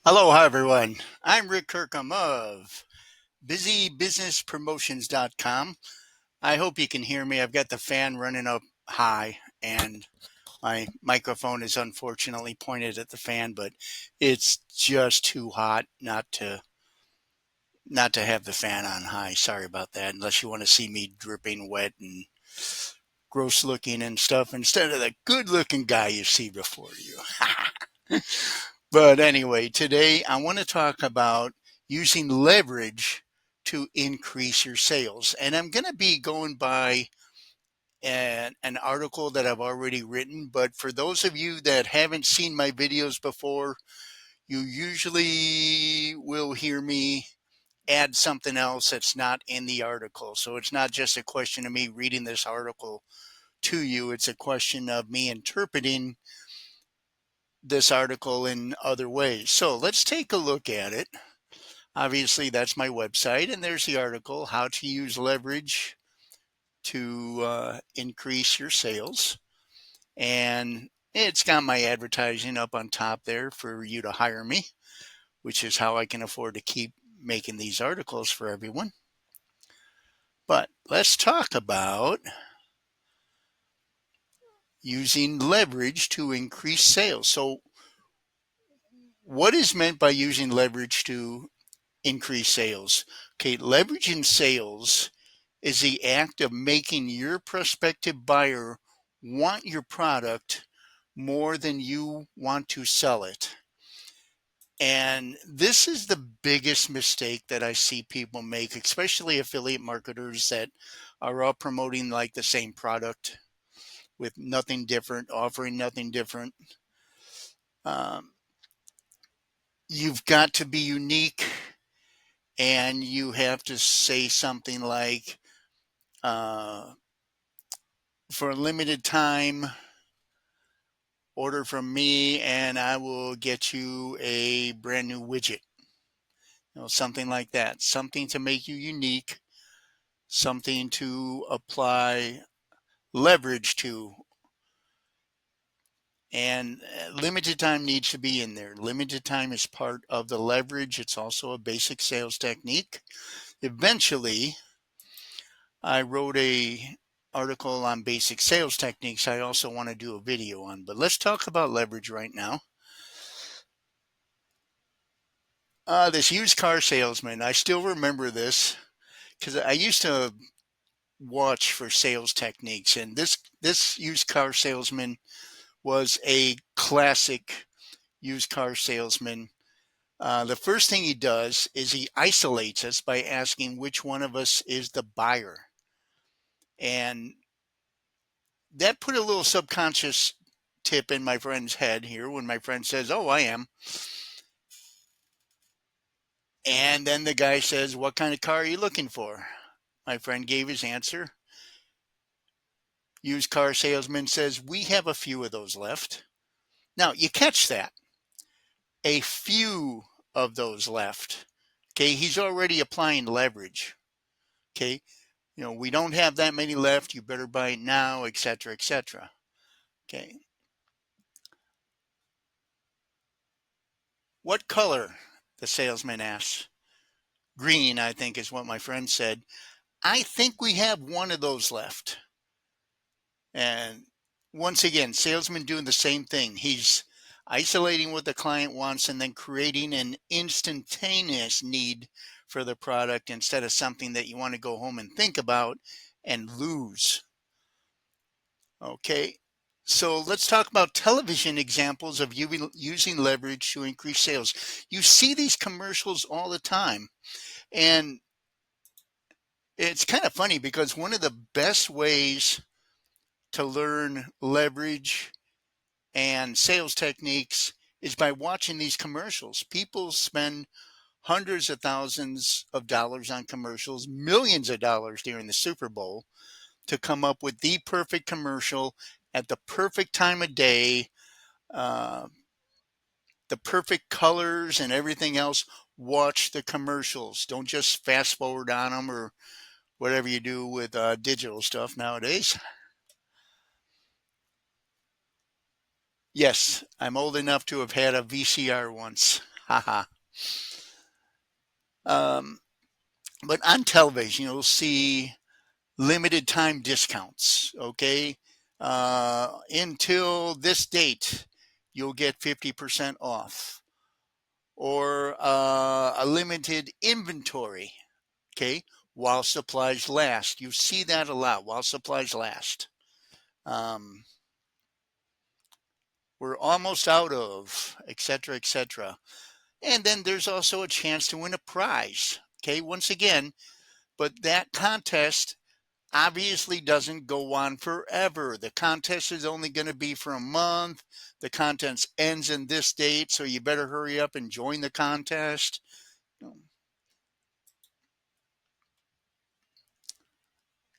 Hello, hi everyone. I'm Rick Kirkham of busybusinesspromotions.com. I hope you can hear me. I've got the fan running up high and my microphone is unfortunately pointed at the fan, but it's just too hot not to have the fan on high. Sorry about that. Unless you want to see me dripping wet and gross looking and stuff instead of the good looking guy you see before you. But anyway, today I want to talk about using leverage to increase your sales. And I'm going to be going by an article that I've already written. But for those of you that haven't seen my videos before, you usually will hear me add something else that's not in the article. So it's not just a question of me reading this article to you, it's a question of me interpreting this article in other ways. So let's take a look at it. Obviously, that's my website, and there's the article, How to Use Leverage to Increase Your Sales. And it's got my advertising up on top there for you to hire me, which is how I can afford to keep making these articles for everyone. But let's talk about using leverage to increase sales. So, what is meant by using leverage to increase sales? Okay, leverage in sales is the act of making your prospective buyer want your product more than you want to sell it. And this is the biggest mistake that I see people make, especially affiliate marketers that are all promoting like the same product with nothing different, offering nothing different. Um, you've got to be unique and you have to say something like, uh, for a limited time, order from me and I will get you a brand new widget. Something like that. Something to make you unique, something to apply leverage to. And limited time needs to be in there. Limited time is part of the leverage. It's also a basic sales technique. Eventually, I wrote a article on basic sales techniques I also want to do a video on. But let's talk about leverage right now. This used car salesman, I still remember this because I used to watch for sales techniques, and this used car salesman was a classic used car salesman. The first thing he does is he isolates us by asking which one of us is the buyer, and that put a little subconscious tip in my friend's head here when my friend says, "Oh, I am." And then the guy says, "What kind of car are you looking for?" My friend gave his answer. Used car salesman says, "We have a few of those left." Now, you catch that. A few of those left. Okay, he's already applying leverage. Okay, we don't have that many left. You better buy it now, etc., etc. Okay, what color? The salesman asks. Green, I think, is what my friend said. I think we have one of those left. And once again, salesman doing the same thing. He's isolating what the client wants and then creating an instantaneous need for the product instead of something that you want to go home and think about and lose. Okay. So let's talk about television examples of using leverage to increase sales. You see these commercials all the time. And it's kind of funny because one of the best ways to learn leverage and sales techniques is by watching these commercials. People spend hundreds of thousands of dollars on commercials, millions of dollars during the Super Bowl to come up with the perfect commercial at the perfect time of day, uh, the perfect colors and everything else. Watch the commercials. Don't just fast forward on them or whatever you do with digital stuff nowadays. Yes, I'm old enough to have had a VCR once. Haha. um, but on television, you'll see limited time discounts. Okay. Until this date, you'll get 50% off, or a limited inventory. Okay. While supplies last. You see that a lot, while supplies last. Um, we're almost out of, etc., etc. And then there's also a chance to win a prize. Okay. Once again, but that contest obviously doesn't go on forever. The contest is only going to be for a month. The contest ends in this date, so you better hurry up and join the contest.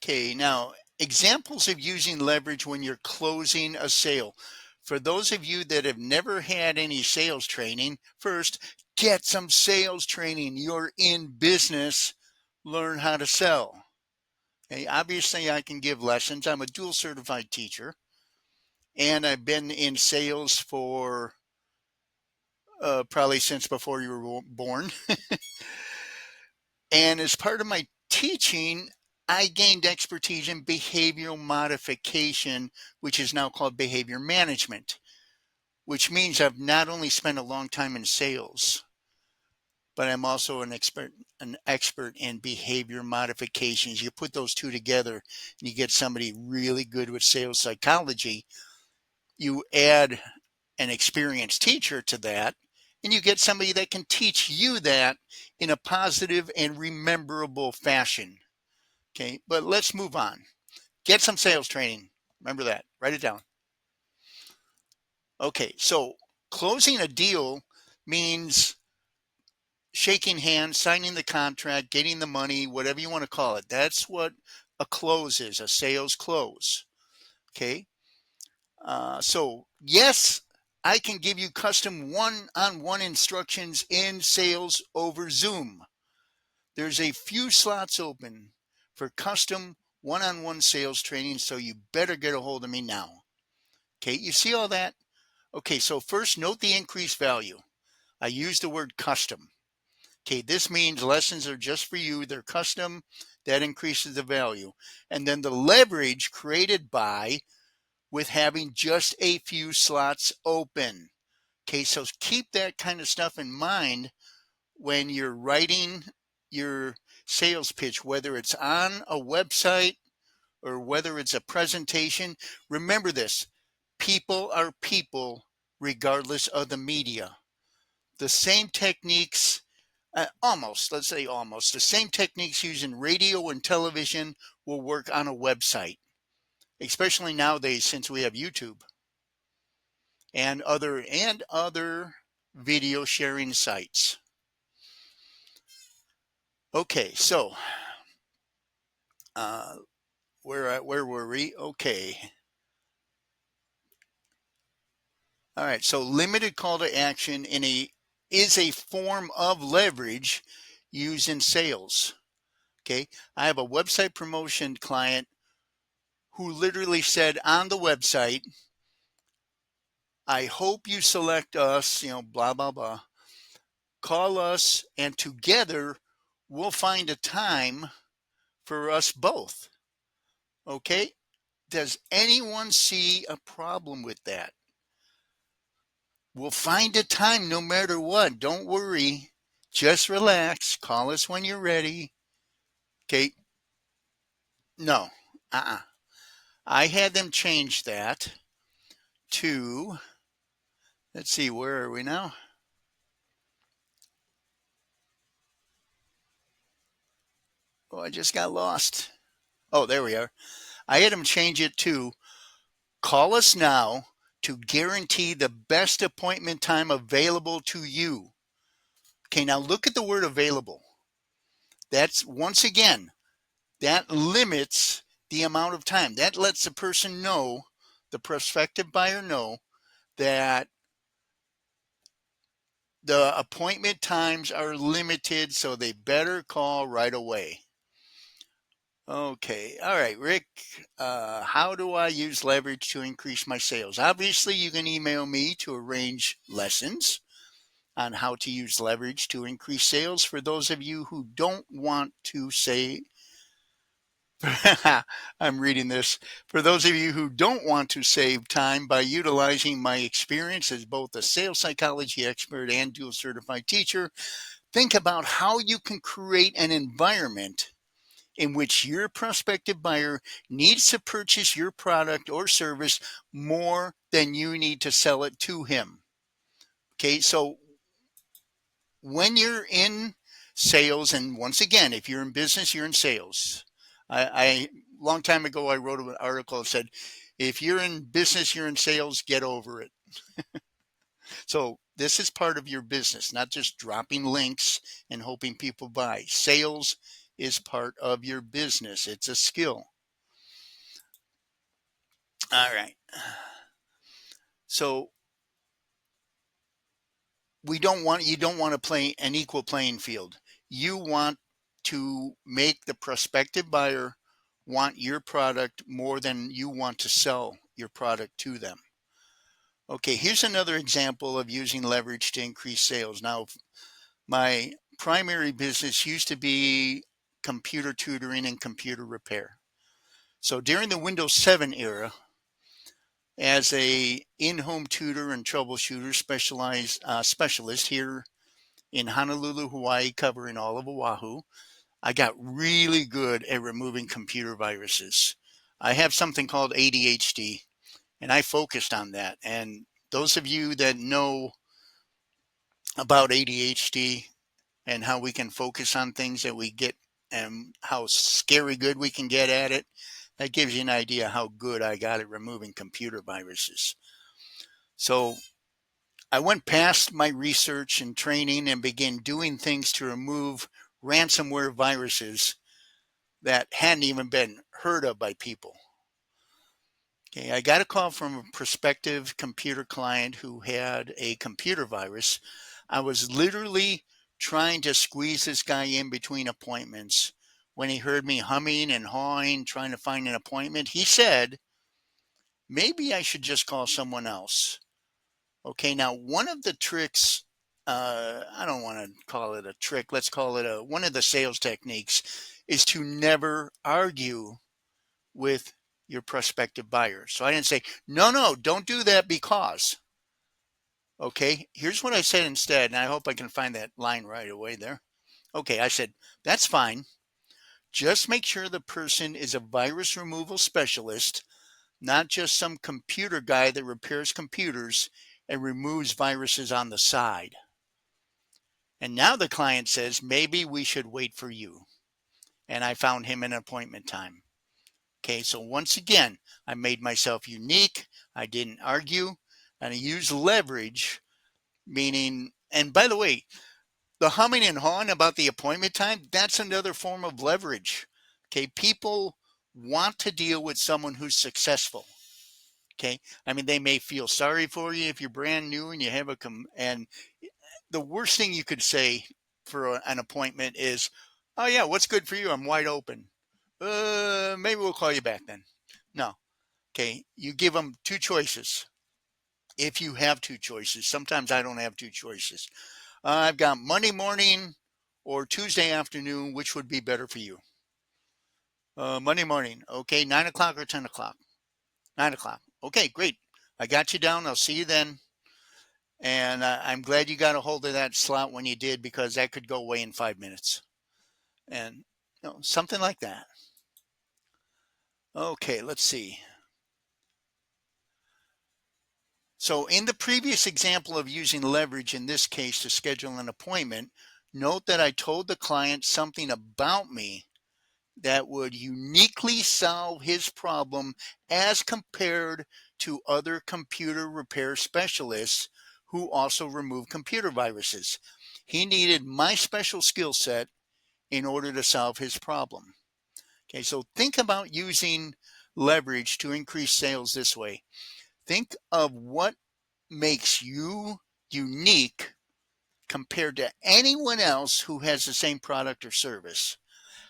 Okay, now examples of using leverage when you're closing a sale. For those of you that have never had any sales training, first, get some sales training. You're in business, learn how to sell. Okay, obviously, I can give lessons. I'm a dual certified teacher, and I've been in sales for probably since before you were born. And as part of my teaching, I gained expertise in behavioral modification, which is now called behavior management, which means I've not only spent a long time in sales, but I'm also an expert in behavior modifications. You put those two together and you get somebody really good with sales psychology. You add an experienced teacher to that, and you get somebody that can teach you that in a positive and rememberable fashion. Okay, but let's move on. Get some sales training. Remember that. Write it down. Okay, so closing a deal means shaking hands, signing the contract, getting the money, whatever you want to call it. That's what a close is, a sales close. Okay, so yes, I can give you custom one-on-one instructions in sales over Zoom. There's a few slots open for custom one-on-one sales training, so you better get a hold of me now. Okay, you see all that? Okay, so first note the increased value. I use the word custom. Okay, this means lessons are just for you. They're custom. That increases the value. And then the leverage created by with having just a few slots open. Okay, so keep that kind of stuff in mind when you're writing your sales pitch, whether it's on a website or whether it's a presentation. Remember this, people are people regardless of the media. The same techniques, let's say almost, the same techniques used in radio and television will work on a website, especially nowadays since we have YouTube and other video sharing sites. Okay, so uh, where were we? Okay. All right. So limited call to action is a form of leverage used in sales. Okay. I have a website promotion client who literally said on the website, I hope you select us, blah, blah, blah. Call us and together we'll find a time for us both. Okay. Does anyone see a problem with that? We'll find a time no matter what. Don't worry. Just relax. Call us when you're ready. Okay. No. I had them change that to, let's see, where are we now? Oh, I just got lost. Oh, there we are. I had them change it to call us now to guarantee the best appointment time available to you. Okay, now look at the word available. That's once again, that limits the amount of time. That lets the person know, the prospective buyer know, that the appointment times are limited, so they better call right away. Okay, all right, Rick, how do I use leverage to increase my sales? Obviously, you can email me to arrange lessons. on how to use leverage to increase sales. For those of you who don't want to say, I'm reading this. For those of you who don't want to save time by utilizing my experience as both a sales psychology expert and dual certified teacher, think about how you can create an environment in which your prospective buyer needs to purchase your product or service more than you need to sell it to him. Okay, so when you're in sales, and once again, if you're in business, you're in sales. I long time ago, I wrote an article that said, if you're in business, you're in sales, get over it. So this is part of your business, not just dropping links and hoping people buy. Sales is part of your business. It's a skill. All right. So you don't want to play an equal playing field. You want to make the prospective buyer want your product more than you want to sell your product to them. Okay, here's another example of using leverage to increase sales. Now, my primary business used to be computer tutoring and computer repair. So during the Windows 7 era, as a in-home tutor and troubleshooter specialist here in Honolulu, Hawaii, covering all of Oahu, I got really good at removing computer viruses. I have something called ADHD, and I focused on that. And those of you that know about ADHD and how we can focus on things that we get and how scary good we can get at it, that gives you an idea how good I got at removing computer viruses. So I went past my research and training and began doing things to remove ransomware viruses that hadn't even been heard of by people. Okay, I got a call from a prospective computer client who had a computer virus. I was literally trying to squeeze this guy in between appointments. When he heard me humming and hawing, trying to find an appointment, he said, maybe I should just call someone else. Okay, now one of the tricks, I don't want to call it a trick, let's call it one of the sales techniques, is to never argue with your prospective buyer. So I didn't say, no, don't do that because. Okay, here's what I said instead, and I hope I can find that line right away there. Okay, I said, that's fine. Just make sure the person is a virus removal specialist, not just some computer guy that repairs computers and removes viruses on the side. And now the client says, maybe we should wait for you. And I found him an appointment time. Okay, so once again, I made myself unique. I didn't argue, and I used leverage, meaning, and by the way, the humming and hawing about the appointment time, that's another form of leverage. Okay, people want to deal with someone who's successful. Okay, I mean, they may feel sorry for you if you're brand new and you have and the worst thing you could say for an appointment is, oh yeah, what's good for you? I'm wide open. Maybe we'll call you back then. No. Okay, you give them two choices. If you have two choices, sometimes I don't have two choices. I've got Monday morning or Tuesday afternoon. Which would be better for you? Monday morning. Okay, 9 o'clock or 10 o'clock? 9 o'clock. Okay, great. I got you down. I'll see you then. And I'm glad you got a hold of that slot when you did, because that could go away in 5 minutes. And something like that. Okay, let's see. So in the previous example of using leverage, in this case to schedule an appointment, note that I told the client something about me that would uniquely solve his problem as compared to other computer repair specialists who also remove computer viruses. He needed my special skill set in order to solve his problem. Okay, so think about using leverage to increase sales this way. Think of what makes you unique compared to anyone else who has the same product or service.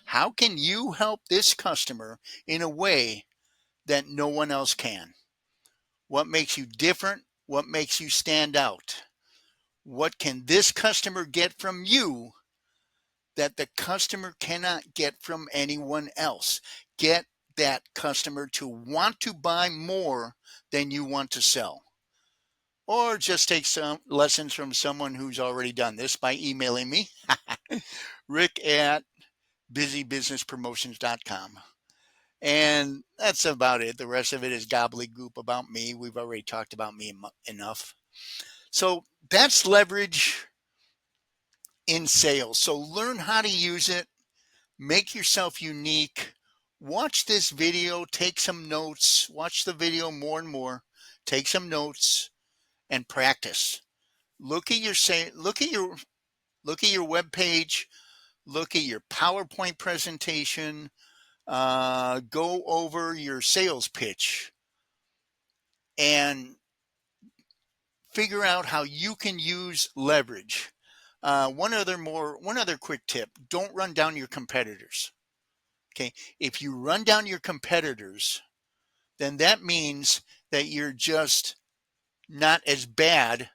How can you help this customer in a way that no one else can? What makes you different? What makes you stand out? What can this customer get from you that the customer cannot get from anyone else? Get that customer to want to buy more than you want to sell. Or just take some lessons from someone who's already done this by emailing me, rick at busybusinesspromotions.com. And that's about it. The rest of it is gobbledygook about me. We've already talked about me enough. So that's leverage in sales. So learn how to use it, make yourself unique. Watch this video, take some notes, watch the video more and more, take some notes and practice. Look at your web page, look at your PowerPoint presentation, go over your sales pitch and figure out how you can use leverage. One other quick tip: don't run down your competitors. Okay, if you run down your competitors, then that means that you're just not as bad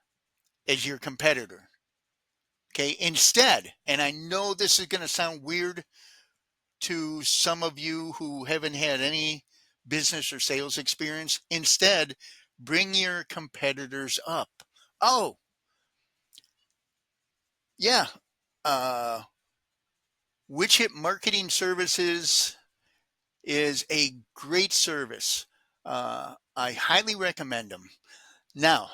as your competitor. Okay, instead, and I know this is going to sound weird to some of you who haven't had any business or sales experience, instead, bring your competitors up. Oh, yeah. Uh, Widget Marketing Services is a great service. I highly recommend them. Now,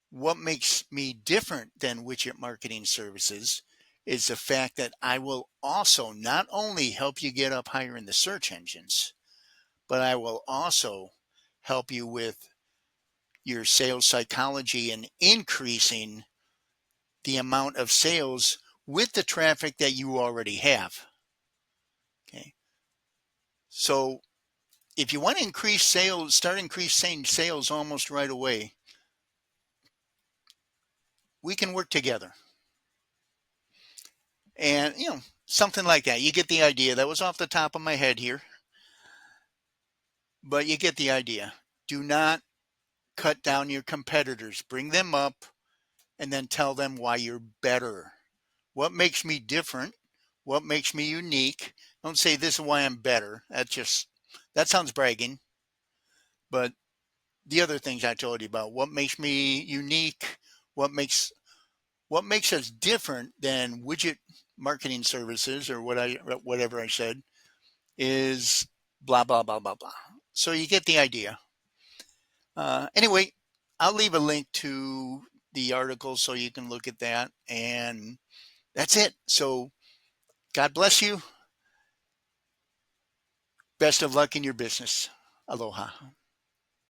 what makes me different than Widget Marketing Services is the fact that I will also not only help you get up higher in the search engines, but I will also help you with your sales psychology and increasing the amount of sales with the traffic that you already have. Okay. So if you want to increase sales, start increasing sales almost right away, we can work together. And, something like that. You get the idea. That was off the top of my head here, but you get the idea. Do not cut down your competitors. Bring them up and then tell them why you're better. What makes me different? What makes me unique? Don't say this is why I'm better. That sounds bragging. But the other things I told you about, what makes me unique, what makes us different than widget marketing services or whatever I said is blah blah blah blah blah. So you get the idea. Anyway, I'll leave a link to the article so you can look at that, and that's it. So God bless you. Best of luck in your business. Aloha.